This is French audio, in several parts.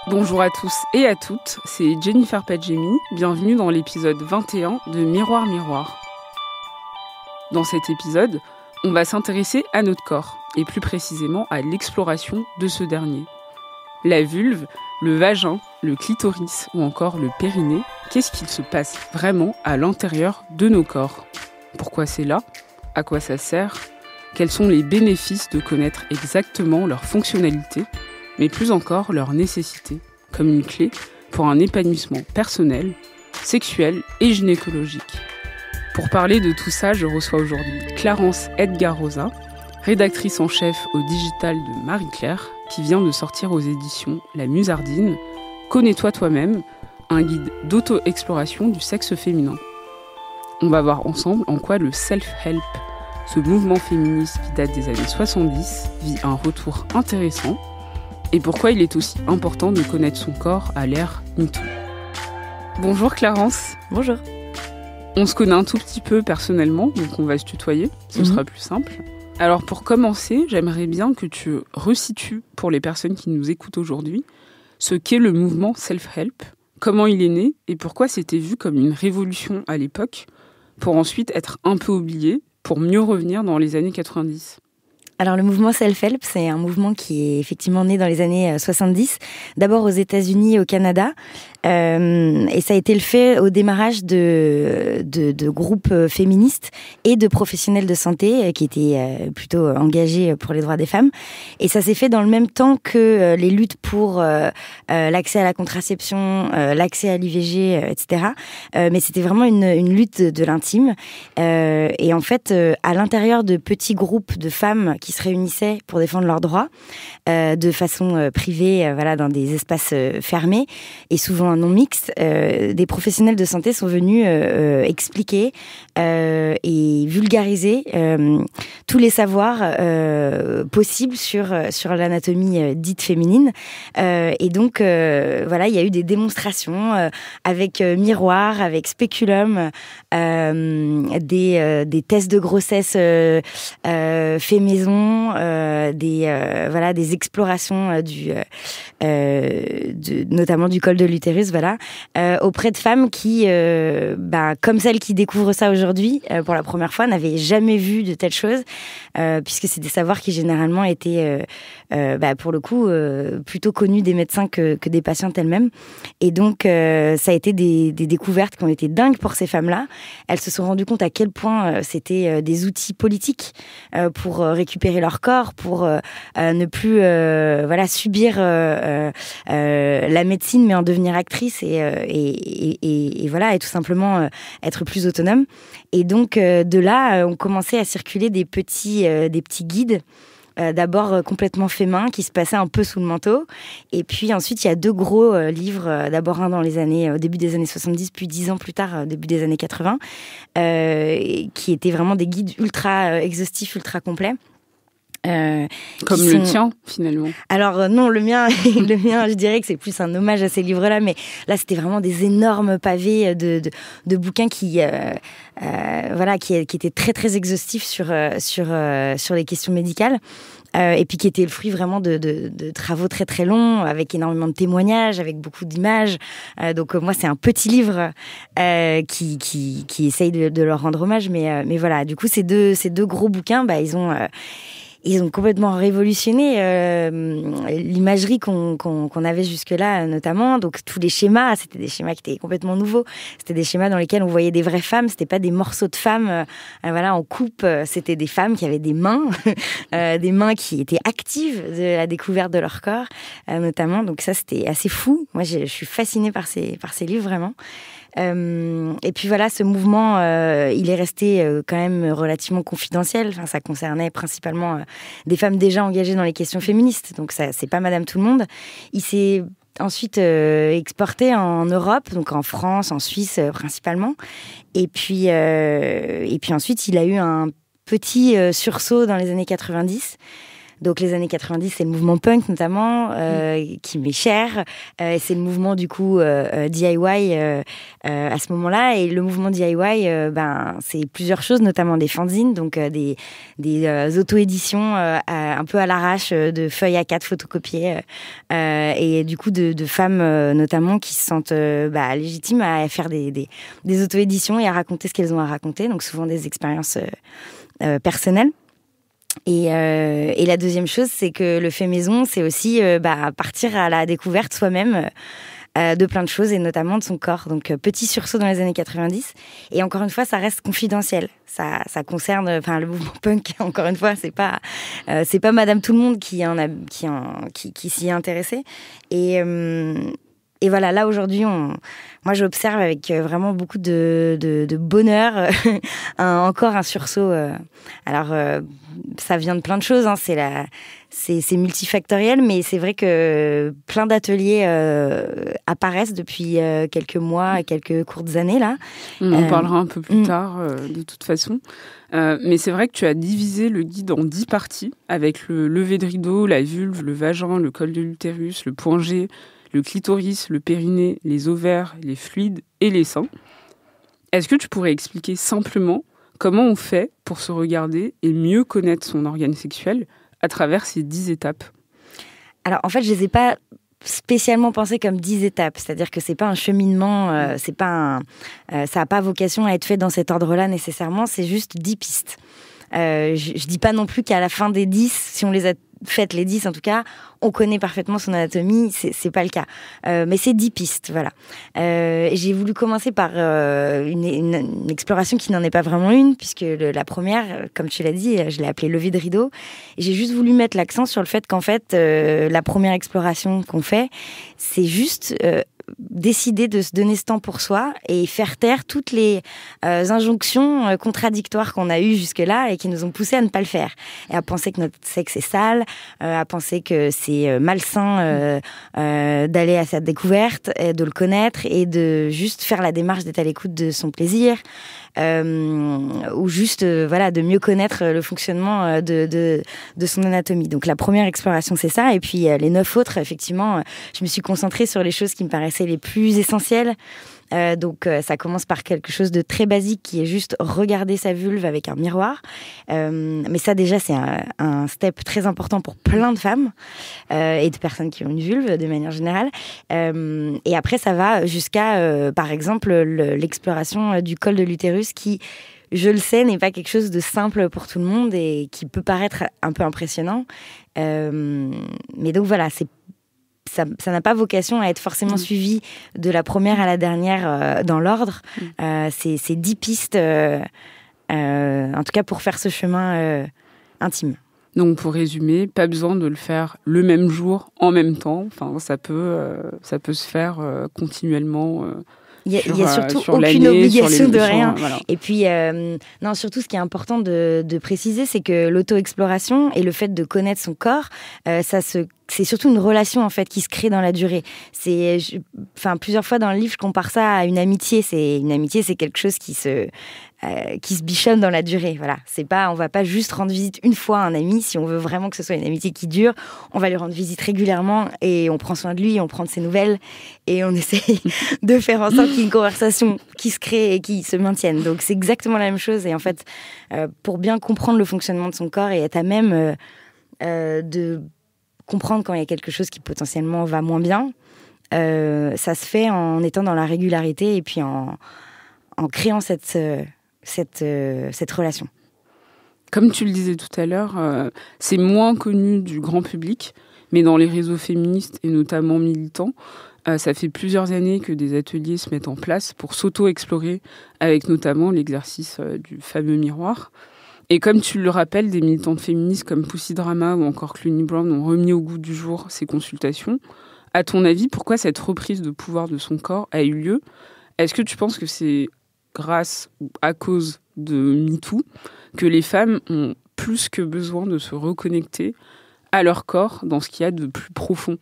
Bonjour à tous et à toutes, c'est Jennifer Padjemi, bienvenue dans l'épisode 21 de Miroir Miroir. Dans cet épisode, on va s'intéresser à notre corps, et plus précisément à l'exploration de ce dernier. La vulve, le vagin, le clitoris ou encore le périnée, qu'est-ce qu'il se passe vraiment à l'intérieur de nos corps ? Pourquoi c'est là ? À quoi ça sert ? Quels sont les bénéfices de connaître exactement leur fonctionnalité, mais plus encore leur nécessité, comme une clé pour un épanouissement personnel, sexuel et gynécologique. Pour parler de tout ça, je reçois aujourd'hui Clarence Edgarosa, rédactrice en chef au digital de Marie-Claire, qui vient de sortir aux éditions La Musardine, Connais-toi toi-même, un guide d'auto-exploration du sexe féminin. On va voir ensemble en quoi le self-help, ce mouvement féministe qui date des années 70, vit un retour intéressant et pourquoi il est aussi important de connaître son corps à l'ère MeToo. Bonjour Clarence. Bonjour. On se connaît un tout petit peu personnellement, donc on va se tutoyer, ce sera plus simple. Alors pour commencer, j'aimerais bien que tu resitues pour les personnes qui nous écoutent aujourd'hui ce qu'est le mouvement self-help, comment il est né et pourquoi c'était vu comme une révolution à l'époque, pour ensuite être un peu oublié, pour mieux revenir dans les années 90. Alors le mouvement self-help, c'est un mouvement qui est effectivement né dans les années 70, d'abord aux États-Unis et au Canada, et ça a été le fait au démarrage de groupes féministes et de professionnels de santé qui étaient plutôt engagés pour les droits des femmes. Et ça s'est fait dans le même temps que les luttes pour l'accès à la contraception, l'accès à l'IVG, etc. Mais c'était vraiment une lutte de l'intime. Et en fait, à l'intérieur de petits groupes de femmes qui se réunissaient pour défendre leurs droits de façon privée, voilà, dans des espaces fermés et souvent non mixtes, des professionnels de santé sont venus expliquer et vulgariser tous les savoirs possibles sur l'anatomie dite féminine. Et donc, voilà, il y a eu des démonstrations avec miroir, avec spéculum, des tests de grossesse fait maison, des explorations notamment du col de l'utérus, voilà, auprès de femmes qui, comme celles qui découvrent ça aujourd'hui pour la première fois, n'avaient jamais vu de telles choses, puisque c'est des savoirs qui généralement étaient, pour le coup, plutôt connus des médecins que des patientes elles-mêmes. Et donc, ça a été des découvertes qui ont été dingues pour ces femmes-là. Elles se sont rendues compte à quel point c'était des outils politiques pour récupérer leur corps, pour ne plus subir la médecine, mais en devenir actrice et voilà, et tout simplement être plus autonome. Et donc de là, on commençait à circuler des petits guides. D'abord complètement fait main, qui se passaient un peu sous le manteau. Et puis ensuite, il y a deux gros livres. D'abord un dans au début des années 70, puis 10 ans plus tard, début des années 80, qui étaient vraiment des guides ultra exhaustifs, ultra complets. Comme le tien, finalement. Alors non, le mien, je dirais que c'est plus un hommage à ces livres-là, mais là, c'était vraiment des énormes pavés de bouquins qui étaient très très exhaustifs sur les questions médicales. Et puis qui était le fruit vraiment de travaux très très longs, avec énormément de témoignages, avec beaucoup d'images. Donc moi, c'est un petit livre qui essaye de leur rendre hommage, mais voilà. Du coup, ces deux gros bouquins, ils ont complètement révolutionné l'imagerie qu'on avait jusque-là, notamment. Donc tous les schémas, c'était des schémas qui étaient complètement nouveaux. C'était des schémas dans lesquels on voyait des vraies femmes. C'était pas des morceaux de femmes, en coupe. C'était des femmes qui avaient des mains, des mains qui étaient actives de la découverte de leur corps, notamment. Donc ça, c'était assez fou. Moi, je suis fascinée par ces livres, vraiment. Et puis voilà, ce mouvement, il est resté quand même relativement confidentiel. Enfin, ça concernait principalement des femmes déjà engagées dans les questions féministes. Donc ça, c'est pas Madame Tout-le-Monde. Il s'est ensuite exporté en Europe, donc en France, en Suisse principalement. Et puis ensuite, il a eu un petit sursaut dans les années 90. Donc les années 90, c'est le mouvement punk notamment, qui m'est cher. C'est le mouvement du coup DIY à ce moment-là. Et le mouvement DIY, c'est plusieurs choses, notamment des fanzines, donc des auto-éditions un peu à l'arrache de feuilles A4 photocopiées. Et du coup de femmes notamment qui se sentent légitimes à faire des auto-éditions et à raconter ce qu'elles ont à raconter. Donc souvent des expériences personnelles. Et la deuxième chose, c'est que le fait maison, c'est aussi partir à la découverte soi-même de plein de choses, et notamment de son corps. Donc, petit sursaut dans les années 90. Et encore une fois, ça reste confidentiel. Ça concerne, le mouvement punk, encore une fois, c'est pas Madame Tout-le-Monde qui s'y est intéressée. Et voilà, là aujourd'hui, moi j'observe avec vraiment beaucoup de bonheur encore un sursaut. Alors ça vient de plein de choses, hein, c'est multifactoriel, mais c'est vrai que plein d'ateliers apparaissent depuis quelques mois et quelques courtes années là. On en parlera un peu plus tard de toute façon. Mais c'est vrai que tu as divisé le guide en 10 parties, avec le lever de rideau, la vulve, le vagin, le col de l'utérus, le point G, le clitoris, le périnée, les ovaires, les fluides et les seins. Est-ce que tu pourrais expliquer simplement comment on fait pour se regarder et mieux connaître son organe sexuel à travers ces 10 étapes ? Alors, en fait, je ne les ai pas spécialement pensées comme 10 étapes. C'est-à-dire que ce n'est pas un cheminement, ça n'a pas vocation à être fait dans cet ordre-là nécessairement, c'est juste 10 pistes. Je ne dis pas non plus qu'à la fin des 10, si on les a faites les 10 en tout cas, on connaît parfaitement son anatomie, c'est pas le cas. Mais c'est 10 pistes, voilà. J'ai voulu commencer par une exploration qui n'en est pas vraiment une, puisque la première, comme tu l'as dit, je l'ai appelée lever de rideau. Et j'ai juste voulu mettre l'accent sur le fait qu'en fait, la première exploration qu'on fait, c'est juste décider de se donner ce temps pour soi et faire taire toutes les injonctions contradictoires qu'on a eues jusque-là et qui nous ont poussé à ne pas le faire. Et à penser que notre sexe est sale, à penser que c'est malsain d'aller à sa découverte, de le connaître et de juste faire la démarche d'être à l'écoute de son plaisir, ou juste de mieux connaître le fonctionnement de son anatomie. Donc la première exploration, c'est ça. Et puis les 9 autres, effectivement, je me suis concentrée sur les choses qui me paraissaient les plus essentielles. Donc ça commence par quelque chose de très basique qui est juste regarder sa vulve avec un miroir. Mais ça déjà c'est un step très important pour plein de femmes et de personnes qui ont une vulve de manière générale. Et après ça va jusqu'à par exemple l'exploration du col de l'utérus qui, je le sais, n'est pas quelque chose de simple pour tout le monde et qui peut paraître un peu impressionnant. Mais donc voilà, ça n'a pas vocation à être forcément suivi de la première à la dernière dans l'ordre. C'est 10 pistes, en tout cas pour faire ce chemin intime. Donc pour résumer, pas besoin de le faire le même jour, en même temps. Enfin, ça peut se faire continuellement. Il y a surtout aucune obligation de rien. Voilà. Et puis, non, surtout, ce qui est important de préciser, c'est que l'auto-exploration et le fait de connaître son corps, c'est surtout une relation en fait qui se crée dans la durée. Plusieurs fois dans le livre, je compare ça à une amitié. Une amitié, c'est quelque chose qui se bichonne dans la durée. Voilà, on va pas juste rendre visite une fois à un ami. Si on veut vraiment que ce soit une amitié qui dure, on va lui rendre visite régulièrement et on prend soin de lui, on prend de ses nouvelles et on essaye de faire en sorte qu'il y ait une conversation qui se crée et qui se maintienne. Donc c'est exactement la même chose. Et en fait, pour bien comprendre le fonctionnement de son corps et être à même de comprendre quand il y a quelque chose qui potentiellement va moins bien, ça se fait en étant dans la régularité et puis en créant cette relation. Comme tu le disais tout à l'heure, c'est moins connu du grand public, mais dans les réseaux féministes et notamment militants, ça fait plusieurs années que des ateliers se mettent en place pour s'auto-explorer, avec notamment l'exercice du fameux miroir. Et comme tu le rappelles, des militantes féministes comme Pussy Drama ou encore Cluny Brown ont remis au goût du jour ces consultations. À ton avis, pourquoi cette reprise de pouvoir de son corps a eu lieu ? Est-ce que tu penses que c'est grâce ou à cause de MeToo que les femmes ont plus que besoin de se reconnecter à leur corps dans ce qu'il y a de plus profond ?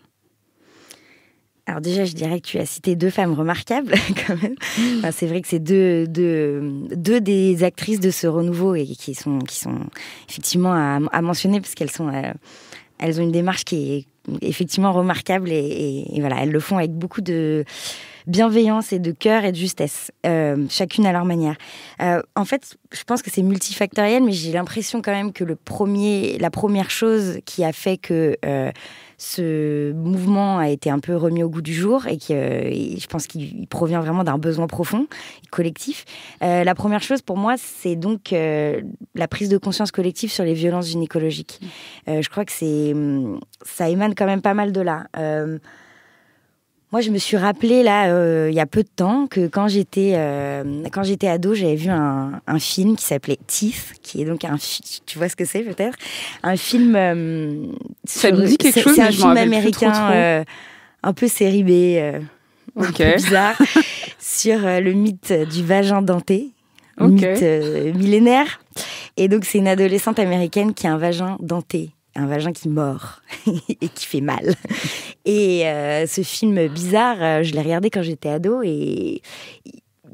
Alors déjà, je dirais que tu as cité 2 femmes remarquables, quand même. Enfin, c'est vrai que c'est deux des actrices de ce renouveau et qui sont effectivement à mentionner parce qu'elles elles ont une démarche qui est effectivement remarquable et voilà, elles le font avec beaucoup de bienveillance et de cœur et de justesse, chacune à leur manière. En fait, je pense que c'est multifactoriel, mais j'ai l'impression quand même que la première chose qui a fait que ce mouvement a été un peu remis au goût du jour et je pense qu'il provient vraiment d'un besoin profond, collectif. La première chose pour moi, c'est donc la prise de conscience collective sur les violences gynécologiques. Je crois que ça émane quand même pas mal de là. Moi, je me suis rappelé là, il y a peu de temps, que quand j'étais ado, j'avais vu un film qui s'appelait Teeth, qui est donc tu vois ce que c'est peut-être, un film. Ça me dit quelque chose, c'est mais un je film m'en rappelle américain, plus trop. un peu série B, un peu bizarre, sur le mythe du vagin denté, mythe millénaire. Et donc, c'est une adolescente américaine qui a un vagin denté. Un vagin qui mord et qui fait mal. Et ce film bizarre, je l'ai regardé quand j'étais ado et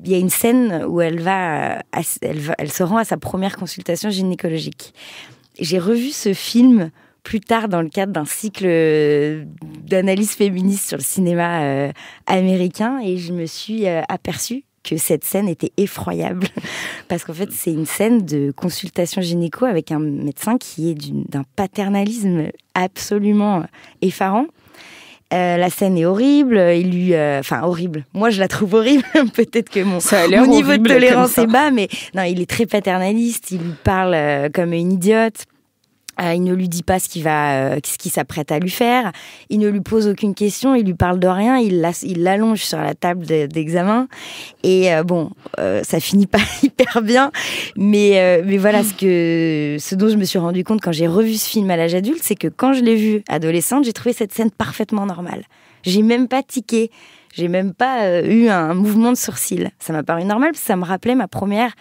il y a une scène où elle se rend à sa première consultation gynécologique. J'ai revu ce film plus tard dans le cadre d'un cycle d'analyse féministe sur le cinéma américain et je me suis aperçue que cette scène était effroyable parce qu'en fait c'est une scène de consultation gynéco avec un médecin qui est d'un paternalisme absolument effarant. La scène est horrible, horrible. Moi je la trouve horrible, peut-être que mon niveau de tolérance est bas, mais non, il est très paternaliste, il lui parle comme une idiote. Il ne lui dit pas ce qu'il s'apprête à lui faire. Il ne lui pose aucune question. Il lui parle de rien. Il l'allonge sur la table d'examen. Et ça finit pas hyper bien. Mais voilà, ce dont je me suis rendu compte quand j'ai revu ce film à l'âge adulte, c'est que quand je l'ai vu adolescente, j'ai trouvé cette scène parfaitement normale. J'ai même pas tiqué. J'ai même pas eu un mouvement de sourcil. Ça m'a paru normal parce que ça me rappelait ma première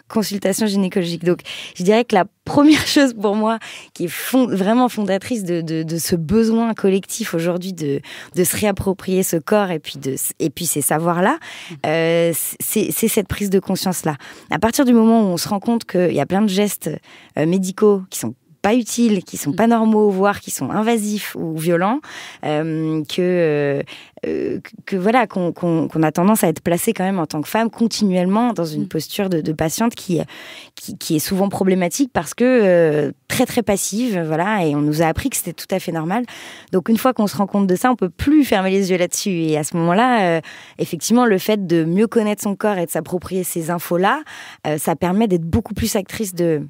consultation gynécologique. Donc, je dirais que la première chose pour moi qui est vraiment fondatrice de ce besoin collectif aujourd'hui de se réapproprier ce corps et puis ces savoirs-là, c'est cette prise de conscience-là. À partir du moment où on se rend compte qu'il y a plein de gestes médicaux qui sont pas utiles, qui sont pas normaux, voire qui sont invasifs ou violents, qu'on a tendance à être placé quand même en tant que femme continuellement dans une posture de patiente qui est souvent problématique parce que très très passive, voilà, et on nous a appris que c'était tout à fait normal. Donc une fois qu'on se rend compte de ça, on peut plus fermer les yeux là-dessus. Et à ce moment-là, effectivement, le fait de mieux connaître son corps et de s'approprier ces infos-là, ça permet d'être beaucoup plus actrice de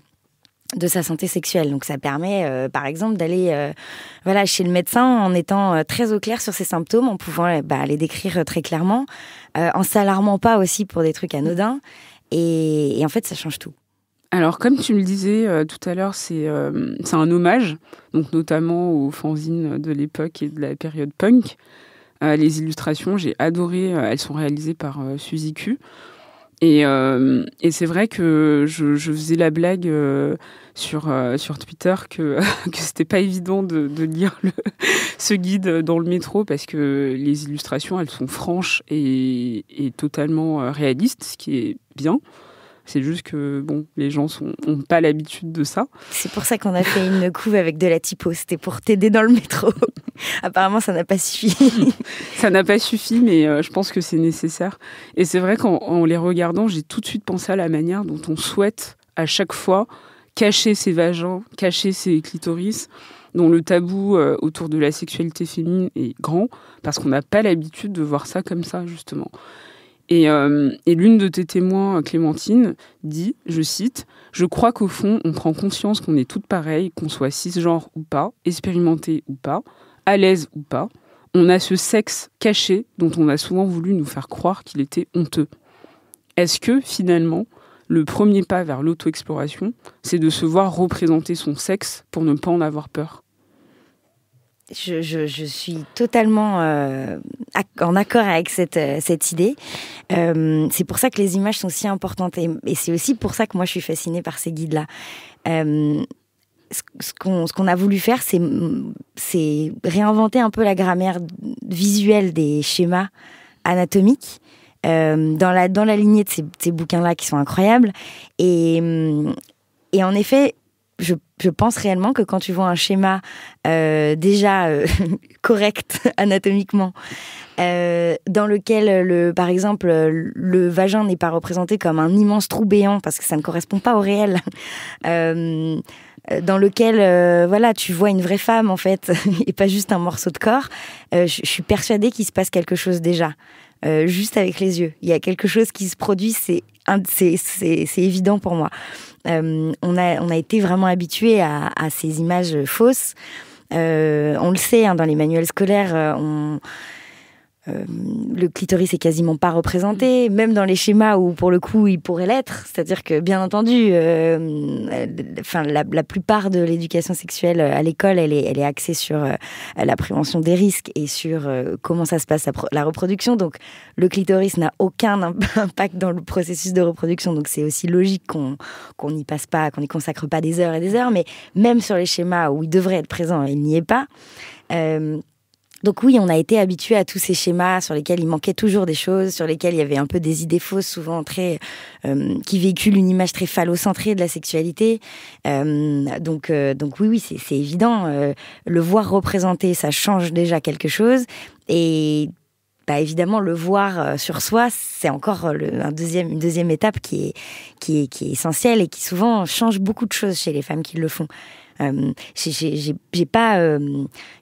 sa santé sexuelle. Donc ça permet, par exemple, d'aller chez le médecin en étant très au clair sur ses symptômes, en pouvant les décrire très clairement, en s'alarmant pas aussi pour des trucs anodins. Et en fait, ça change tout. Alors, comme tu me le disais tout à l'heure, c'est un hommage, donc notamment aux fanzines de l'époque et de la période punk. Les illustrations, j'ai adoré. Elles sont réalisées par Suzy Q. Et c'est vrai que je faisais la blague sur Twitter que c'était pas évident de lire ce guide dans le métro parce que les illustrations, elles sont franches et totalement réalistes, ce qui est bien. C'est juste que les gens ont pas l'habitude de ça. C'est pour ça qu'on a fait une couve avec de la typo. C'était pour t'aider dans le métro. Apparemment, ça n'a pas suffi. Ça n'a pas suffi, mais je pense que c'est nécessaire. Et c'est vrai qu'en les regardant, j'ai tout de suite pensé à la manière dont on souhaite à chaque fois cacher ses vagins, cacher ses clitoris, dont le tabou autour de la sexualité féminine est grand, parce qu'on n'a pas l'habitude de voir ça comme ça, justement. Et l'une de tes témoins, Clémentine, dit, je cite, « Je crois qu'au fond, on prend conscience qu'on est toutes pareilles, qu'on soit cisgenre ou pas, expérimenté ou pas, à l'aise ou pas. On a ce sexe caché dont on a souvent voulu nous faire croire qu'il était honteux. » Est-ce que, finalement, le premier pas vers l'auto-exploration, c'est de se voir représenter son sexe pour ne pas en avoir peur ? Je suis totalement en accord avec cette idée. C'est pour ça que les images sont si importantes et c'est aussi pour ça que moi je suis fascinée par ces guides-là. ce qu'on a voulu faire, c'est réinventer un peu la grammaire visuelle des schémas anatomiques dans la lignée de ces bouquins-là qui sont incroyables. Et en effet, je pense réellement que quand tu vois un schéma déjà correct anatomiquement, dans lequel, par exemple, le vagin n'est pas représenté comme un immense trou béant parce que ça ne correspond pas au réel, dans lequel voilà, tu vois une vraie femme en fait et pas juste un morceau de corps, je suis persuadée qu'il se passe quelque chose déjà, juste avec les yeux. Il y a quelque chose qui se produit, c'est évident pour moi. On a été vraiment habitués à ces images fausses. On le sait, hein, dans les manuels scolaires, le clitoris est quasiment pas représenté, même dans les schémas où pour le coup il pourrait l'être. C'est-à-dire que bien entendu, la plupart de l'éducation sexuelle à l'école, elle est axée sur la prévention des risques et sur comment ça se passe la reproduction. Donc le clitoris n'a aucun impact dans le processus de reproduction. Donc c'est aussi logique qu'on n'y passe pas, qu'on n'y consacre pas des heures et des heures. Mais même sur les schémas où il devrait être présent, il n'y est pas. Donc oui, on a été habitués à tous ces schémas sur lesquels il manquait toujours des choses, sur lesquels il y avait un peu des idées fausses, souvent très qui véhiculent une image très phallocentrée de la sexualité. Donc oui, c'est évident. Le voir représenté, ça change déjà quelque chose. Et évidemment, le voir sur soi, c'est encore une deuxième étape qui est essentielle et qui souvent change beaucoup de choses chez les femmes qui le font. J'ai pas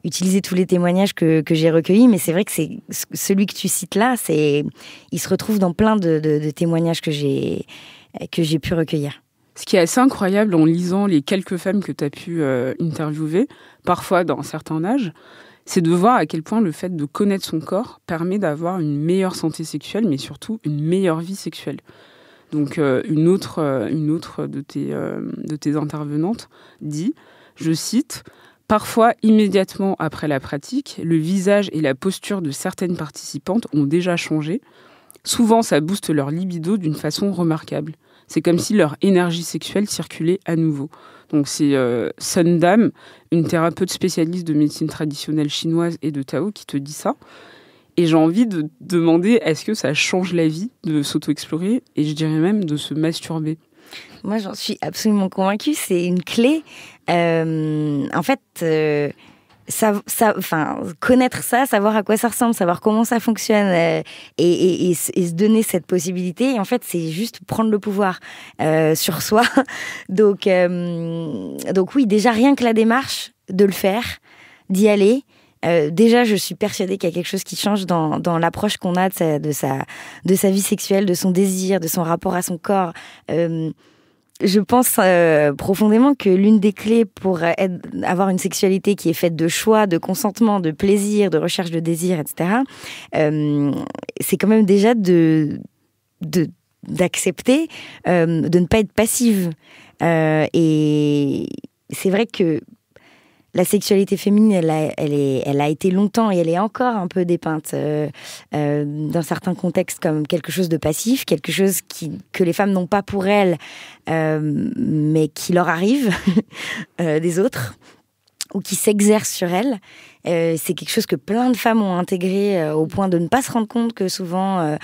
utilisé tous les témoignages que j'ai recueillis, mais c'est vrai que c'est celui que tu cites là, il se retrouve dans plein de témoignages que j'ai pu recueillir. Ce qui est assez incroyable en lisant les quelques femmes que tu as pu interviewer, parfois dans un certain âge, c'est de voir à quel point le fait de connaître son corps permet d'avoir une meilleure santé sexuelle, mais surtout une meilleure vie sexuelle. Donc une autre de tes intervenantes dit, je cite, « Parfois, immédiatement après la pratique, le visage et la posture de certaines participantes ont déjà changé. Souvent, ça booste leur libido d'une façon remarquable. C'est comme si leur énergie sexuelle circulait à nouveau. » Donc c'est Sun Dam, une thérapeute spécialiste de médecine traditionnelle chinoise et de Tao qui te dit ça. Et j'ai envie de demander, est-ce que ça change la vie de s'auto-explorer et je dirais même de se masturber ? Moi, j'en suis absolument convaincue. C'est une clé. En fait, connaître ça, savoir à quoi ça ressemble, savoir comment ça fonctionne et se donner cette possibilité. En fait, c'est juste prendre le pouvoir sur soi. Donc oui, déjà, rien que la démarche de le faire, d'y aller, déjà, je suis persuadée qu'il y a quelque chose qui change dans l'approche qu'on a de sa vie sexuelle, de son désir, de son rapport à son corps. Je pense profondément que l'une des clés pour avoir une sexualité qui est faite de choix, de consentement, de plaisir, de recherche de désir, etc., c'est quand même déjà d'accepter de ne pas être passive. Et c'est vrai que la sexualité féminine, elle a été longtemps et elle est encore un peu dépeinte dans certains contextes comme quelque chose de passif, quelque chose que les femmes n'ont pas pour elles, mais qui leur arrive des autres, ou qui s'exerce sur elles. C'est quelque chose que plein de femmes ont intégré au point de ne pas se rendre compte que souvent...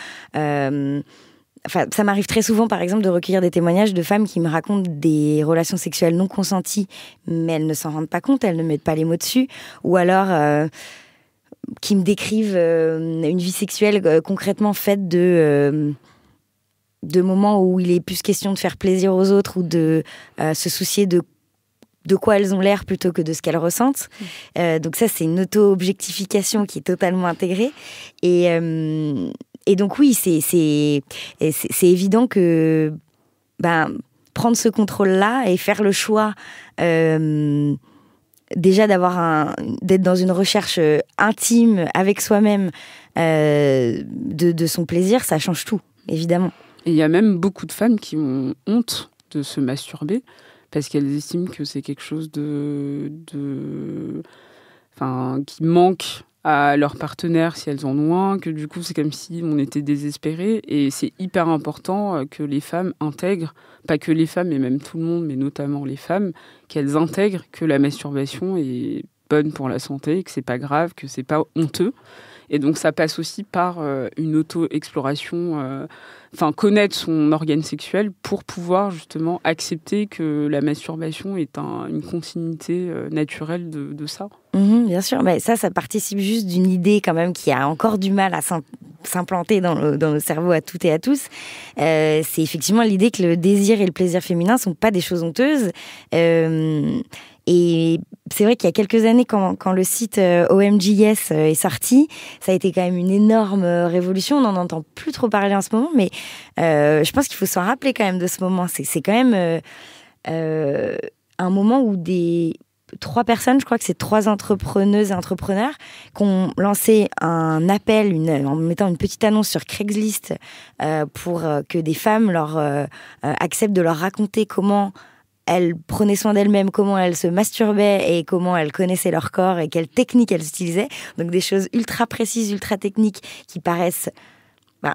ça m'arrive très souvent, par exemple, de recueillir des témoignages de femmes qui me racontent des relations sexuelles non consenties, mais elles ne s'en rendent pas compte, elles ne mettent pas les mots dessus, ou alors qui me décrivent une vie sexuelle concrètement faite de moments où il est plus question de faire plaisir aux autres ou de se soucier de quoi elles ont l'air plutôt que de ce qu'elles ressentent. Donc ça, c'est une auto-objectification qui est totalement intégrée. Et donc oui, c'est évident que prendre ce contrôle-là et faire le choix déjà d'être dans une recherche intime avec soi-même de son plaisir, ça change tout, évidemment. Et il y a même beaucoup de femmes qui ont honte de se masturber parce qu'elles estiment que c'est quelque chose qui manque à leurs partenaires si elles en ont un, que du coup c'est comme si on était désespérés. Et c'est hyper important que les femmes intègrent, pas que les femmes, mais même tout le monde, mais notamment les femmes, qu'elles intègrent que la masturbation est bonne pour la santé, que c'est pas grave, que c'est pas honteux. Et donc ça passe aussi par une auto-exploration, connaître son organe sexuel pour pouvoir justement accepter que la masturbation est une continuité naturelle de ça. Bien sûr, mais ça participe juste d'une idée quand même qui a encore du mal à s'implanter dans nos cerveaux à toutes et à tous. C'est effectivement l'idée que le désir et le plaisir féminin sont pas des choses honteuses. Et c'est vrai qu'il y a quelques années, quand le site OMGYes est sorti, ça a été quand même une énorme révolution. On n'en entend plus trop parler en ce moment, mais je pense qu'il faut s'en rappeler quand même de ce moment. C'est quand même un moment où 3 personnes, je crois que c'est 3 entrepreneuses et entrepreneurs, qui ont lancé un appel en mettant une petite annonce sur Craigslist pour que des femmes leur acceptent de leur raconter comment elles prenaient soin d'elles-mêmes, comment elles se masturbaient et comment elles connaissaient leur corps et quelles techniques elles utilisaient. Donc des choses ultra précises, ultra techniques qui paraissent...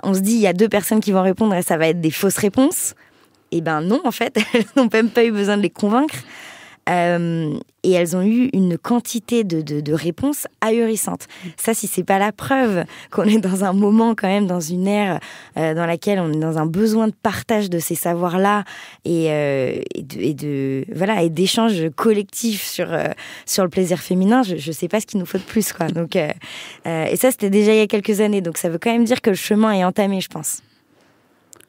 on se dit, il y a 2 personnes qui vont répondre et ça va être des fausses réponses. Et non, en fait, elles n'ont même pas eu besoin de les convaincre. Et elles ont eu une quantité de réponses ahurissantes. Ça, si c'est pas la preuve qu'on est dans un moment quand même, dans une ère dans laquelle on est dans un besoin de partage de ces savoirs-là et d'échanges collectifs sur le plaisir féminin, je sais pas ce qu'il nous faut de plus, quoi. Donc et ça, c'était déjà il y a quelques années. Donc ça veut quand même dire que le chemin est entamé, je pense.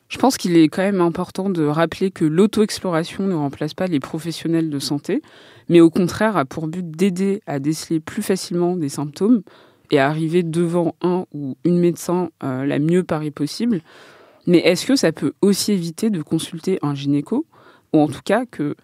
Je pense qu'il est quand même important de rappeler que l'auto-exploration ne remplace pas les professionnels de santé, mais au contraire a pour but d'aider à déceler plus facilement des symptômes et à arriver devant un ou une médecin la mieux parée possible. Mais est-ce que ça peut aussi éviter de consulter un gynéco, ou en tout cas que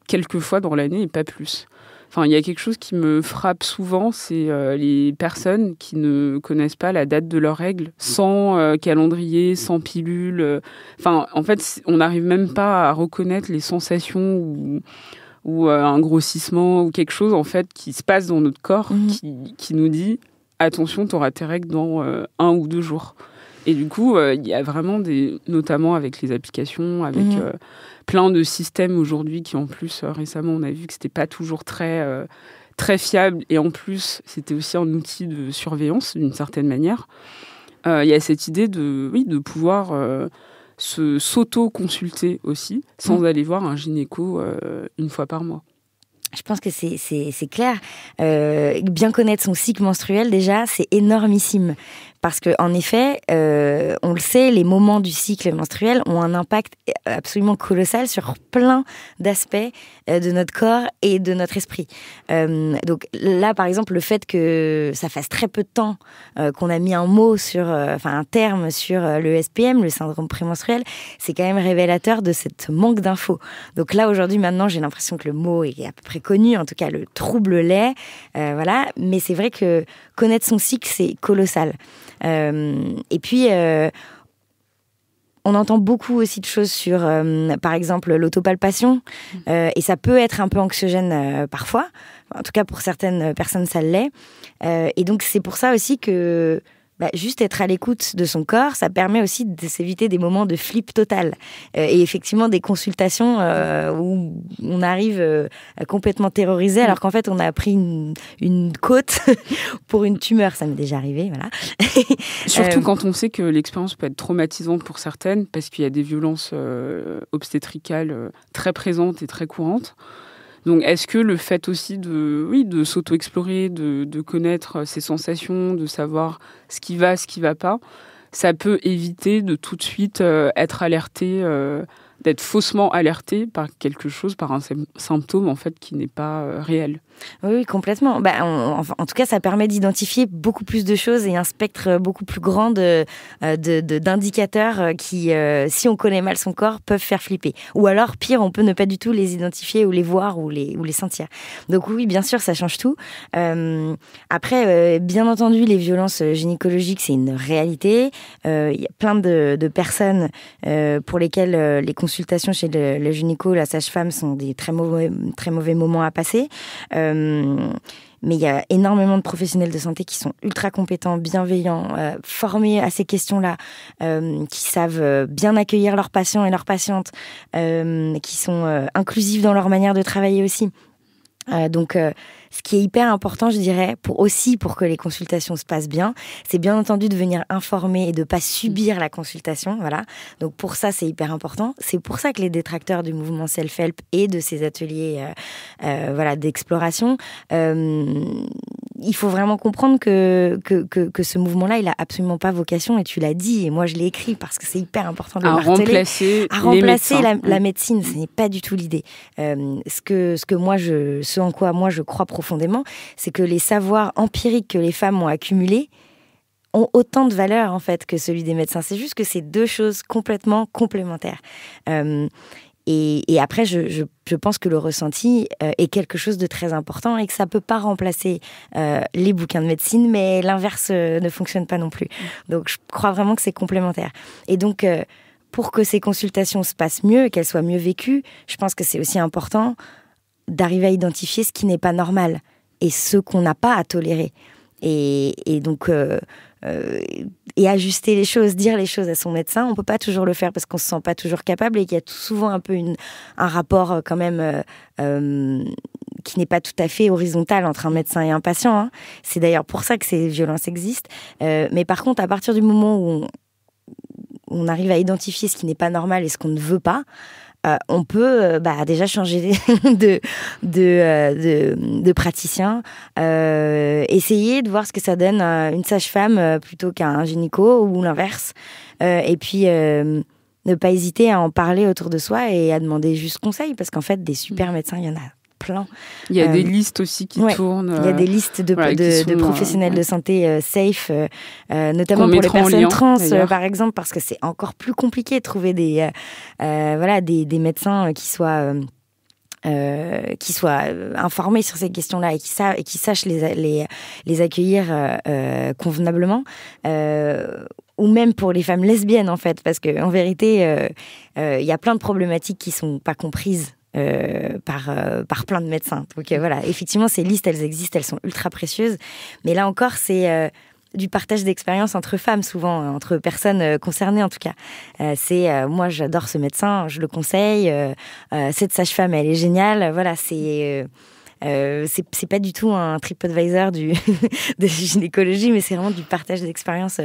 quelques fois dans l'année et pas plus ? Il y a quelque chose qui me frappe souvent, c'est les personnes qui ne connaissent pas la date de leurs règles, sans calendrier, sans pilule. En fait, on n'arrive même pas à reconnaître les sensations ou un grossissement ou quelque chose en fait qui se passe dans notre corps qui nous dit « Attention, tu auras tes règles dans 1 ou 2 jours ». Et du coup, il y a vraiment notamment avec les applications, avec plein de systèmes aujourd'hui qui, en plus, récemment, on a vu que c'était pas toujours très fiable. Et en plus, c'était aussi un outil de surveillance, d'une certaine manière. Il y a cette idée de pouvoir s'auto-consulter aussi, sans aller voir un gynéco 1 fois par mois. Je pense que c'est clair. Bien connaître son cycle menstruel, déjà, c'est énormissime. Parce qu'en effet, on le sait, les moments du cycle menstruel ont un impact absolument colossal sur plein d'aspects de notre corps et de notre esprit. Donc là, par exemple, le fait que ça fasse très peu de temps qu'on a mis un mot un terme sur le SPM, le syndrome prémenstruel, c'est quand même révélateur de cette manque d'infos. Donc là, aujourd'hui, maintenant, j'ai l'impression que le mot est à peu près connu, en tout cas le trouble l'est, voilà. Mais c'est vrai que connaître son cycle, c'est colossal. Et puis, on entend beaucoup aussi de choses sur, par exemple, l'autopalpation. Et ça peut être un peu anxiogène parfois. En tout cas, pour certaines personnes, ça l'est. Et donc, c'est pour ça aussi que juste être à l'écoute de son corps, ça permet aussi de s'éviter des moments de flip total. Et effectivement, des consultations où on arrive complètement terrorisé, alors qu'en fait, on a pris une côte pour une tumeur. Ça m'est déjà arrivé, voilà. Surtout quand on sait que l'expérience peut être traumatisante pour certaines, parce qu'il y a des violences obstétricales très présentes et très courantes. Donc, est-ce que le fait aussi de s'auto-explorer, de connaître ses sensations, de savoir ce qui va pas, ça peut éviter de tout de suite être alerté, d'être faussement alerté par quelque chose, par un symptôme en fait qui n'est pas réel. Oui, complètement. En tout cas, ça permet d'identifier beaucoup plus de choses et un spectre beaucoup plus grand d'indicateurs qui, si on connaît mal son corps, peuvent faire flipper. Ou alors, pire, on peut ne pas du tout les identifier ou les voir ou les sentir. Donc oui, bien sûr, ça change tout. Après, bien entendu, les violences gynécologiques, c'est une réalité. Il y a plein de personnes pour lesquelles les consultations chez le gynéco, la sage-femme sont des très mauvais moments à passer. mais il y a énormément de professionnels de santé qui sont ultra compétents, bienveillants, formés à ces questions-là, qui savent bien accueillir leurs patients et leurs patientes, qui sont inclusifs dans leur manière de travailler aussi. Donc, ce qui est hyper important, je dirais, pour que les consultations se passent bien, c'est bien entendu de venir informer et de pas subir la consultation, voilà. Donc pour ça, c'est hyper important. C'est pour ça que les détracteurs du mouvement self-help et de ces ateliers, voilà, d'exploration, il faut vraiment comprendre que ce mouvement-là, il a absolument pas vocation, et tu l'as dit, et moi je l'ai écrit parce que c'est hyper important de le marteler, à remplacer la médecine. Ce n'est pas du tout l'idée. Ce en quoi moi je crois profondément, c'est que les savoirs empiriques que les femmes ont accumulés ont autant de valeur en fait que celui des médecins. C'est juste que c'est deux choses complètement complémentaires. Et après, je pense que le ressenti est quelque chose de très important et que ça peut pas remplacer les bouquins de médecine, mais l'inverse ne fonctionne pas non plus. Donc, je crois vraiment que c'est complémentaire. Et donc, pour que ces consultations se passent mieux et qu'elles soient mieux vécues, je pense que c'est aussi important d'arriver à identifier ce qui n'est pas normal et ce qu'on n'a pas à tolérer. Et donc, et ajuster les choses, dire les choses à son médecin. On ne peut pas toujours le faire parce qu'on ne se sent pas toujours capable et qu'il y a souvent un peu un rapport quand même qui n'est pas tout à fait horizontal entre un médecin et un patient. Hein. C'est d'ailleurs pour ça que ces violences existent. Mais par contre, à partir du moment où on arrive à identifier ce qui n'est pas normal et ce qu'on ne veut pas, on peut déjà changer de praticien, essayer de voir ce que ça donne une sage-femme plutôt qu'un gynéco ou l'inverse, et puis ne pas hésiter à en parler autour de soi et à demander juste conseil, parce qu'en fait des super médecins, il y en a plein. Il y a des listes aussi qui tournent. Il y a des listes de professionnels de santé safe, notamment pour les personnes trans, par exemple, parce que c'est encore plus compliqué de trouver des médecins qui soient informés sur ces questions-là et qui sachent les accueillir convenablement. Ou même pour les femmes lesbiennes, en fait, parce qu'en vérité, il y a plein de problématiques qui sont pas comprises par plein de médecins. Donc voilà, effectivement, ces listes, elles existent, elles sont ultra précieuses. Mais là encore, c'est du partage d'expérience entre femmes, souvent, entre personnes concernées en tout cas. Moi, j'adore ce médecin, je le conseille. Cette sage-femme, elle est géniale. Voilà, c'est pas du tout un TripAdvisor de gynécologie, mais c'est vraiment du partage d'expérience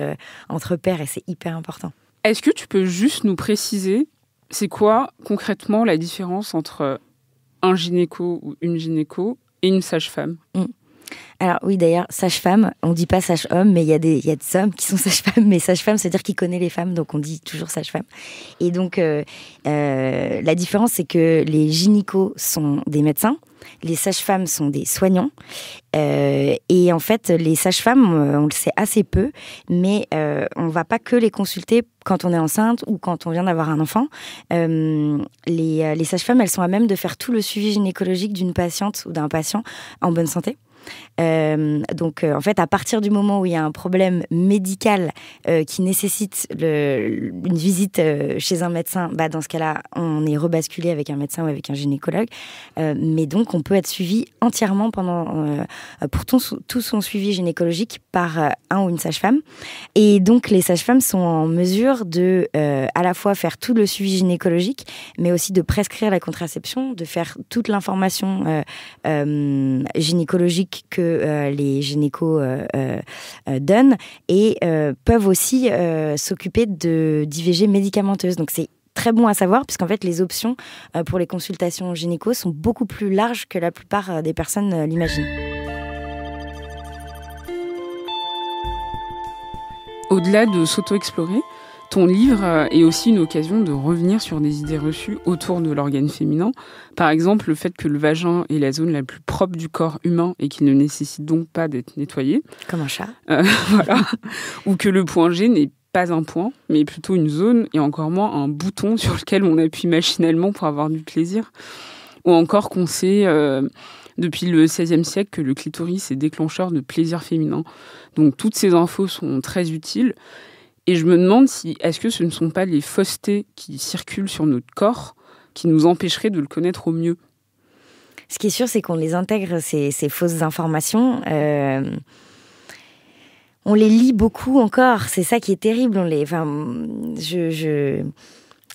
entre pairs, et c'est hyper important. Est-ce que tu peux juste nous préciser, c'est quoi concrètement la différence entre un gynéco ou une gynéco et une sage-femme ? Alors oui, d'ailleurs, sage-femme, on dit pas sage-homme, mais il y a des hommes qui sont sage-femmes, mais sage-femme, c'est-à-dire qu'il connaît les femmes, donc on dit toujours sage-femme. Et donc, la différence, c'est que les gynécos sont des médecins, les sages-femmes sont des soignants, et en fait, les sages-femmes, on le sait assez peu, mais on va pas que les consulter quand on est enceinte ou quand on vient d'avoir un enfant. Les sages-femmes, elles sont à même de faire tout le suivi gynécologique d'une patiente ou d'un patient en bonne santé. Donc, en fait, à partir du moment où il y a un problème médical qui nécessite une visite chez un médecin, dans ce cas-là, on est rebasculé avec un médecin ou avec un gynécologue. Mais donc, on peut être suivi entièrement pour tout son suivi gynécologique par un ou une sage-femme. Et donc, les sages-femmes sont en mesure de à la fois faire tout le suivi gynécologique, mais aussi de prescrire la contraception, de faire toute l'information gynécologique que les gynécos donnent, et peuvent aussi s'occuper d'IVG médicamenteuse. Donc c'est très bon à savoir, puisqu'en fait les options pour les consultations gynéco sont beaucoup plus larges que la plupart des personnes l'imaginent. Au-delà de s'auto-explorer, ton livre est aussi une occasion de revenir sur des idées reçues autour de l'organe féminin. Par exemple, le fait que le vagin est la zone la plus propre du corps humain et qu'il ne nécessite donc pas d'être nettoyé. Comme un chat. Voilà. Ou que le point G n'est pas un point, mais plutôt une zone, et encore moins un bouton sur lequel on appuie machinalement pour avoir du plaisir. Ou encore qu'on sait depuis le XVIe siècle que le clitoris est déclencheur de plaisir féminin. Donc toutes ces infos sont très utiles. Et je me demande est-ce que ce ne sont pas les faussetés qui circulent sur notre corps qui nous empêcheraient de le connaître au mieux ? Ce qui est sûr, c'est qu'on les intègre, ces fausses informations. On les lit beaucoup encore. C'est ça qui est terrible.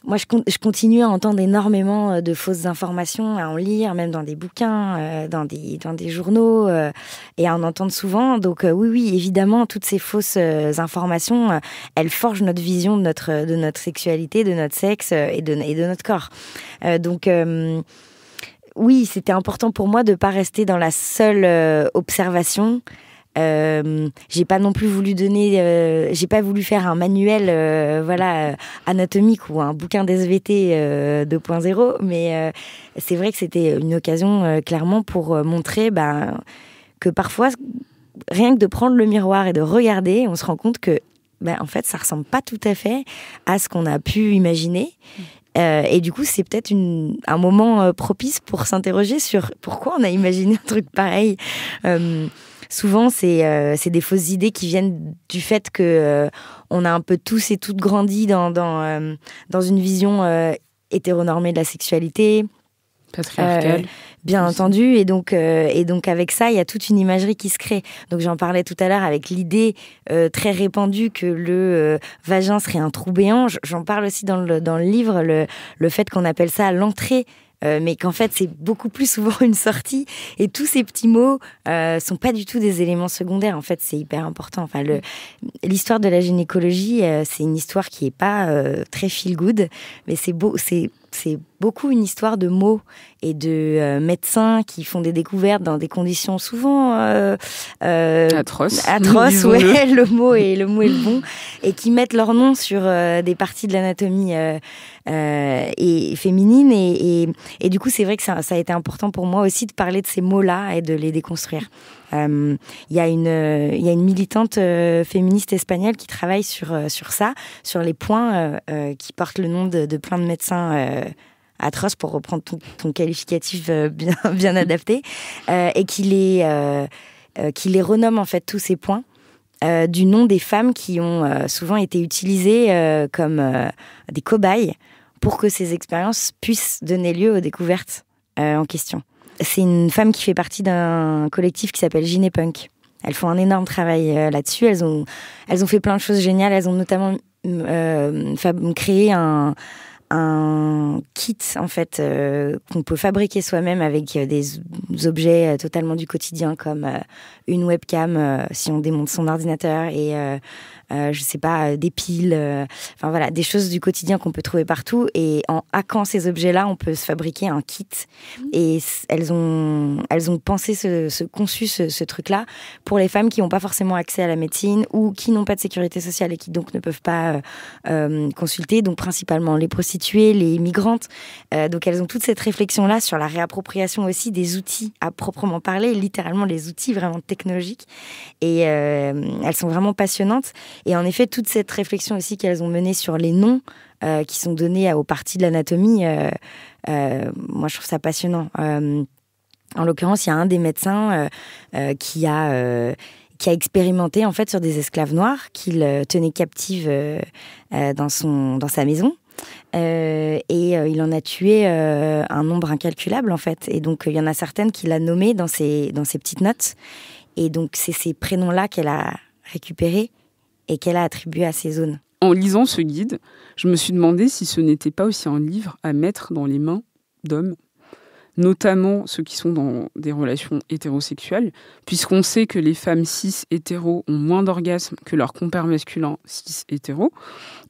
Moi, je continue à entendre énormément de fausses informations, à en lire, même dans des bouquins, dans des journaux, et à en entendre souvent. Donc oui, évidemment, toutes ces fausses informations, elles forgent notre vision de notre sexualité, de notre sexe et de notre corps. Donc oui, c'était important pour moi de pas rester dans la seule observation. J'ai pas non plus voulu j'ai pas voulu faire un manuel anatomique ou un bouquin d'SVT 2.0, mais c'est vrai que c'était une occasion clairement pour montrer que parfois rien que de prendre le miroir et de regarder, on se rend compte que en fait ça ressemble pas tout à fait à ce qu'on a pu imaginer. Et du coup, c'est peut-être un moment propice pour s'interroger sur pourquoi on a imaginé un truc pareil. Souvent, c'est des fausses idées qui viennent du fait que on a un peu tous et toutes grandi dans une vision hétéronormée de la sexualité. Patriarcale. Bien entendu. Et donc, avec ça, il y a toute une imagerie qui se crée. Donc, j'en parlais tout à l'heure avec l'idée très répandue que le vagin serait un trou béant. J'en parle aussi dans le livre, le fait qu'on appelle ça l'entrée. Mais qu'en fait, c'est beaucoup plus souvent une sortie. Et tous ces petits mots sont pas du tout des éléments secondaires. En fait, c'est hyper important. Enfin, l'histoire de la gynécologie, c'est une histoire qui est pas très feel good, mais c'est beaucoup une histoire de mots et de médecins qui font des découvertes dans des conditions souvent atroces. Ouais, le mot est le bon, et qui mettent leur nom sur des parties de l'anatomie et féminine, et du coup c'est vrai que ça a été important pour moi aussi de parler de ces mots-là et de les déconstruire. Il y a une militante féministe espagnole qui travaille sur ça, sur les points qui portent le nom de plein de médecins atroces, pour reprendre ton qualificatif bien adapté, et qui les renomme en fait tous ces points du nom des femmes qui ont souvent été utilisées comme des cobayes pour que ces expériences puissent donner lieu aux découvertes en question. C'est une femme qui fait partie d'un collectif qui s'appelle Gynépunk. Elles font un énorme travail là-dessus. Elles ont fait plein de choses géniales. Elles ont notamment créé un kit en fait qu'on peut fabriquer soi-même avec des objets totalement du quotidien, comme une webcam si on démonte son ordinateur, et je sais pas, des piles, enfin voilà, des choses du quotidien qu'on peut trouver partout. Et en hackant ces objets-là, on peut se fabriquer un kit. Et elles ont pensé conçu ce truc-là pour les femmes qui n'ont pas forcément accès à la médecine ou qui n'ont pas de sécurité sociale et qui donc ne peuvent pas consulter, donc principalement les prostituées, les migrantes. Donc elles ont toute cette réflexion-là sur la réappropriation aussi des outils à proprement parler, littéralement les outils vraiment technologiques. Et elles sont vraiment passionnantes. Et en effet, toute cette réflexion aussi qu'elles ont menée sur les noms qui sont donnés aux parties de l'anatomie, moi je trouve ça passionnant. En l'occurrence, il y a un des médecins qui a expérimenté en fait sur des esclaves noirs qu'il tenait captives dans sa maison. Et il en a tué un nombre incalculable en fait. Et donc il y en a certaines qu'il a nommées dans ses petites notes. Et donc c'est ces prénoms-là qu'elle a récupérés et qu'elle a attribués à ces zones. En lisant ce guide, je me suis demandé si ce n'était pas aussi un livre à mettre dans les mains d'hommes, notamment ceux qui sont dans des relations hétérosexuelles, puisqu'on sait que les femmes cis-hétéros ont moins d'orgasmes que leurs compères masculins cis-hétéros,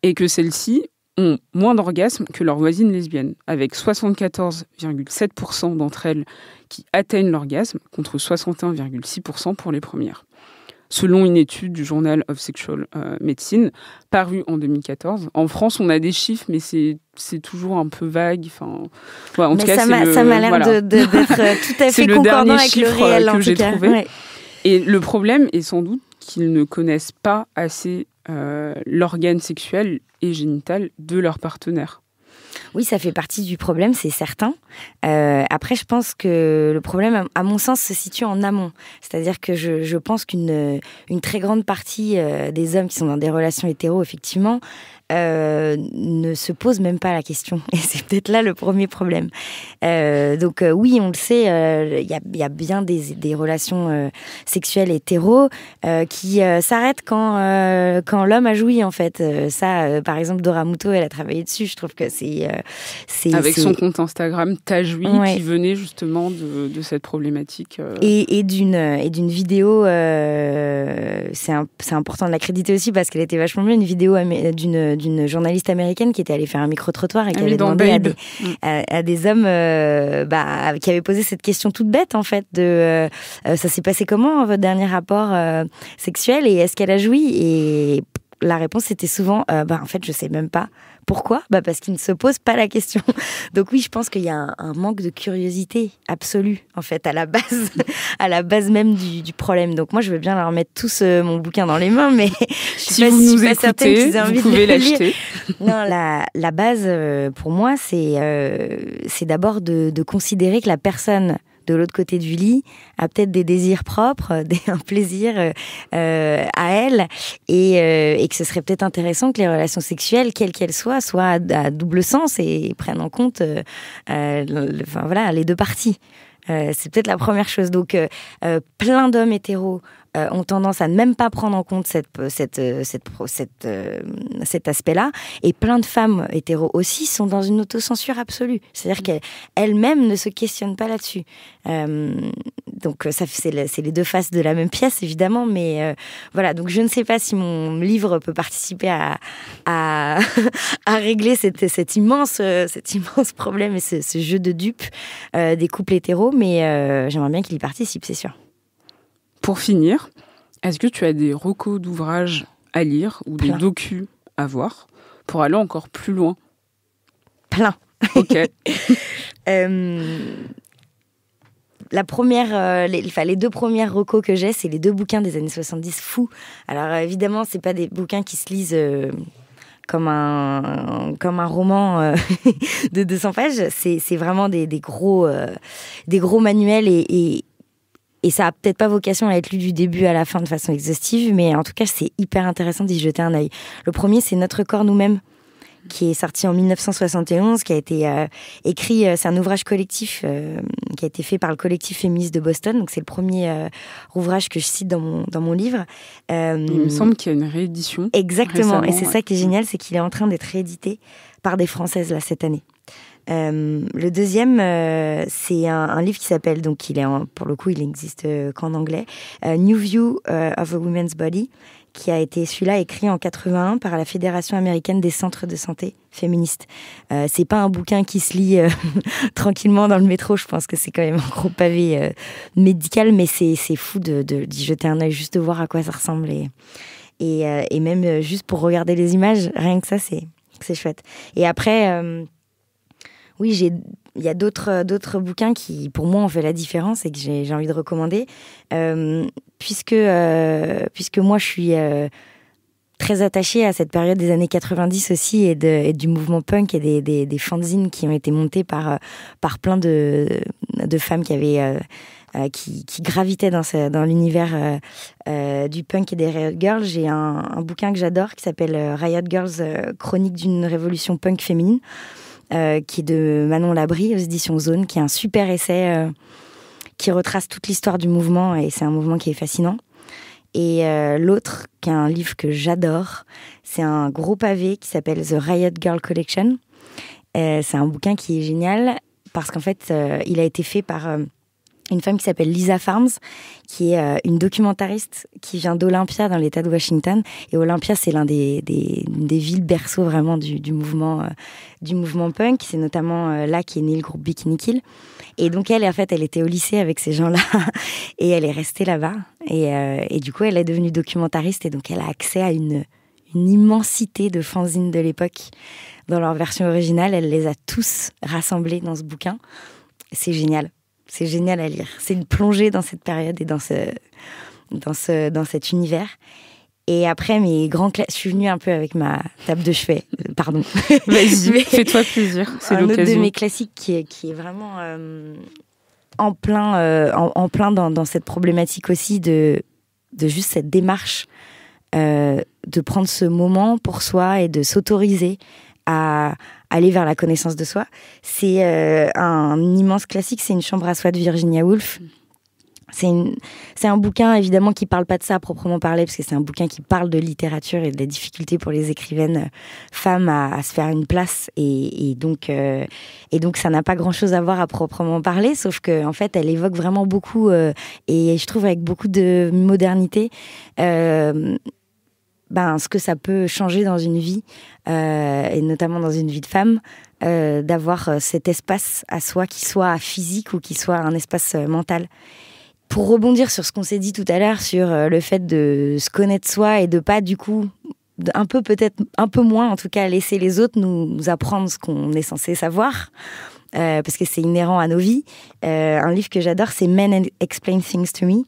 et que celles-ci ont moins d'orgasmes que leurs voisines lesbiennes, avec 74,7% d'entre elles qui atteignent l'orgasme, contre 61,6% pour les premières. Selon une étude du Journal of Sexual Medicine, parue en 2014. En France, on a des chiffres, mais c'est toujours un peu vague. Enfin, ouais, en tout cas, ça m'a l'air d'être tout à fait concordant avec le réel, que j'ai trouvé. Ouais. Et le problème est sans doute qu'ils ne connaissent pas assez l'organe sexuel et génital de leur partenaire. Oui, ça fait partie du problème, c'est certain. Après, je pense que le problème, à mon sens, se situe en amont. C'est-à-dire que je pense qu'une très grande partie des hommes qui sont dans des relations hétéros, effectivement, ne se posent même pas la question. Et c'est peut-être là le premier problème. Donc oui, on le sait, il y a bien des relations sexuelles hétéros qui s'arrêtent quand l'homme a joui, en fait. Par exemple, Dora Muto, elle a travaillé dessus. Je trouve que c'est avec son compte Instagram T'as joui, ouais. qui venait justement de cette problématique. Et d'une vidéo, c'est important de l'accréditer aussi parce qu'elle était vachement bien, une vidéo d'une journaliste américaine qui était allée faire un micro-trottoir et qui avait demandé à des hommes qui avaient posé cette question toute bête, en fait, de ça s'est passé comment, votre dernier rapport sexuel, et est-ce qu'elle a joui? Et la réponse était souvent en fait, je sais même pas. Pourquoi ? Parce qu'ils ne se posent pas la question. Donc oui, je pense qu'il y a un manque de curiosité absolue, en fait, à la base même du problème. Donc moi, je veux bien leur mettre tous mon bouquin dans les mains, mais si vous nous écoutez, vous pouvez l'acheter. Non, la base, pour moi, c'est d'abord de considérer que la personne de l'autre côté du lit a peut-être des désirs propres, un plaisir à elle, et que ce serait peut-être intéressant que les relations sexuelles, quelles qu'elles soient à double sens et prennent en compte les deux parties. C'est peut-être la première chose. Donc, plein d'hommes hétéros ont tendance à ne même pas prendre en compte cet aspect-là. Et plein de femmes hétéros aussi sont dans une autocensure absolue. C'est-à-dire qu'elles-mêmes ne se questionnent pas là-dessus. Donc, c'est les deux faces de la même pièce, évidemment. Mais voilà, donc je ne sais pas si mon livre peut participer à régler cet immense problème et ce jeu de dupes des couples hétéros. Mais j'aimerais bien qu'il y participe, c'est sûr. Pour finir, est-ce que tu as des recos d'ouvrages à lire ou des docus à voir pour aller encore plus loin? Plein. Ok. La première, les deux premières recos que j'ai, c'est les deux bouquins des années 70 fous. Alors évidemment, c'est pas des bouquins qui se lisent comme un roman de 200 pages. C'est vraiment des gros manuels et ça a peut-être pas vocation à être lu du début à la fin de façon exhaustive, mais en tout cas, c'est hyper intéressant d'y jeter un œil. Le premier, c'est Notre corps nous-mêmes, qui est sorti en 1971, qui a été écrit, c'est un ouvrage collectif qui a été fait par le collectif féministe de Boston. Donc c'est le premier ouvrage que je cite dans mon livre. Il me semble qu'il y a une réédition. Exactement, et c'est ça qui est génial, c'est qu'il est en train d'être réédité par des Françaises là cette année. Le deuxième, c'est un livre qui s'appelle, donc pour le coup, il n'existe qu'en anglais, New View of a Woman's Body, qui a été celui-là écrit en 81 par la Fédération américaine des centres de santé féministes. C'est pas un bouquin qui se lit tranquillement dans le métro, je pense que c'est quand même un gros pavé médical, mais c'est fou d'y jeter un œil, juste de voir à quoi ça ressemble et même juste pour regarder les images, rien que ça, c'est chouette. Et après... oui, il y a d'autres bouquins qui, pour moi, ont fait la différence et que j'ai envie de recommander. Puisque moi, je suis très attachée à cette période des années 90 aussi et du mouvement punk et des fanzines qui ont été montés par plein de femmes qui gravitaient dans l'univers du punk et des Riot Girls. J'ai un bouquin que j'adore qui s'appelle Riot Girls, chronique d'une révolution punk féminine. Qui est de Manon Labrie aux éditions Zone, qui est un super essai qui retrace toute l'histoire du mouvement, et c'est un mouvement qui est fascinant. Et l'autre, qui est un livre que j'adore, c'est un gros pavé qui s'appelle The Riot Girl Collection. C'est un bouquin qui est génial parce qu'en fait, il a été fait par une femme qui s'appelle Lisa Farms, qui est une documentariste qui vient d'Olympia dans l'État de Washington. Et Olympia, c'est l'un des villes berceaux vraiment du mouvement punk. C'est notamment là qu'est né le groupe Bikini Kill. Et donc elle était au lycée avec ces gens-là et elle est restée là-bas. Et du coup, elle est devenue documentariste et donc elle a accès à une immensité de fanzines de l'époque. Dans leur version originale, elle les a tous rassemblés dans ce bouquin. C'est génial. C'est génial à lire. C'est une plongée dans cette période et dans cet univers. Et après, je suis venue un peu avec ma table de chevet. Pardon. Vas-y, fais-toi plaisir. C'est l'occasion. Un autre de mes classiques qui est vraiment en plein dans cette problématique aussi de juste cette démarche de prendre ce moment pour soi et de s'autoriser à aller vers la connaissance de soi. C'est un immense classique, c'est Une chambre à soi de Virginia Woolf. C'est un bouquin, évidemment, qui parle pas de ça à proprement parler, parce que c'est un bouquin qui parle de littérature et des difficultés pour les écrivaines femmes à se faire une place. Et donc, ça n'a pas grand-chose à voir à proprement parler, sauf qu'en fait, elle évoque vraiment beaucoup, et je trouve avec beaucoup de modernité, ce que ça peut changer dans une vie, et notamment dans une vie de femme, d'avoir cet espace à soi, qui soit physique ou qui soit un espace mental. Pour rebondir sur ce qu'on s'est dit tout à l'heure, sur le fait de se connaître soi et de pas, du coup, peut-être un peu moins, en tout cas, laisser les autres nous apprendre ce qu'on est censé savoir, parce que c'est inhérent à nos vies. Un livre que j'adore, c'est Men Explain Things to Me,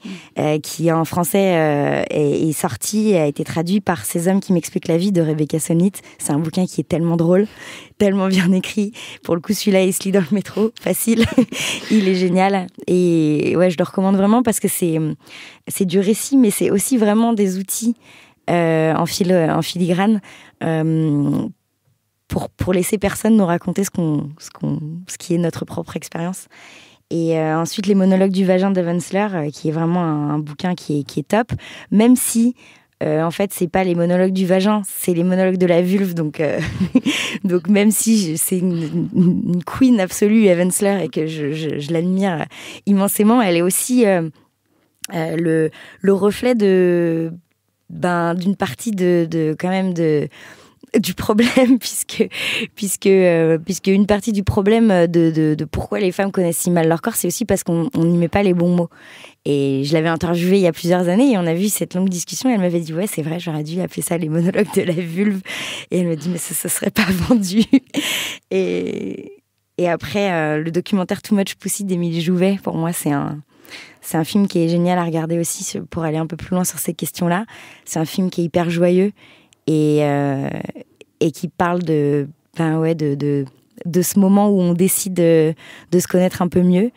qui en français est sorti et a été traduit par Ces hommes qui m'expliquent la vie de Rebecca Solnit. C'est un bouquin qui est tellement drôle, tellement bien écrit. Pour le coup, celui-là, il se lit dans le métro, facile. Il est génial. Et ouais, je le recommande vraiment parce que c'est du récit, mais c'est aussi vraiment des outils en filigrane, pour laisser personne nous raconter ce qui est notre propre expérience. Et ensuite, Les monologues du vagin de Wenzler, qui est vraiment un bouquin qui est top, même si en fait, c'est pas les monologues du vagin, c'est les monologues de la vulve. Donc même si c'est une queen absolue, Wenzler, et que je l'admire immensément, elle est aussi le reflet d'une partie quand même du problème, puisque une partie du problème de pourquoi les femmes connaissent si mal leur corps, c'est aussi parce qu'on n'y met pas les bons mots. Et je l'avais interviewée il y a plusieurs années et on a vu cette longue discussion et elle m'avait dit ouais, c'est vrai, j'aurais dû appeler ça les monologues de la vulve. Et elle me dit mais ça serait pas vendu. Et après le documentaire Too Much Pussy d'Émilie Jouvet, pour moi c'est un film qui est génial à regarder aussi pour aller un peu plus loin sur ces questions-là. C'est un film qui est hyper joyeux et qui parle de ce moment où on décide de se connaître un peu mieux.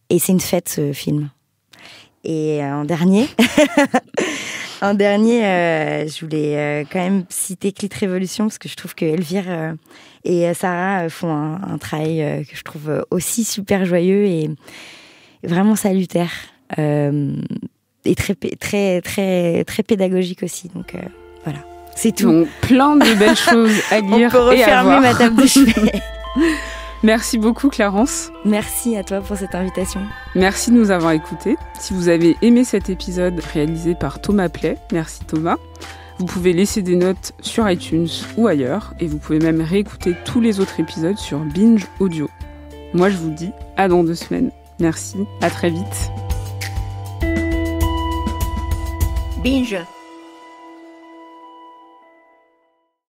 Et c'est une fête, ce film. Et en dernier, je voulais quand même citer Clit Révolution, parce que je trouve que Elvire et Sarah font un travail que je trouve aussi super joyeux et vraiment salutaire. Et très, très, très, très pédagogique aussi. Donc voilà. C'est tout. Donc, plein de belles choses à lire. On peut refermer ma table de chevet. Merci beaucoup, Clarence. Merci à toi pour cette invitation. Merci de nous avoir écoutés. Si vous avez aimé cet épisode réalisé par Thomas Play, merci Thomas. Vous pouvez laisser des notes sur iTunes ou ailleurs. Et vous pouvez même réécouter tous les autres épisodes sur Binge Audio. Moi, je vous dis à dans 2 semaines. Merci, à très vite. Binge.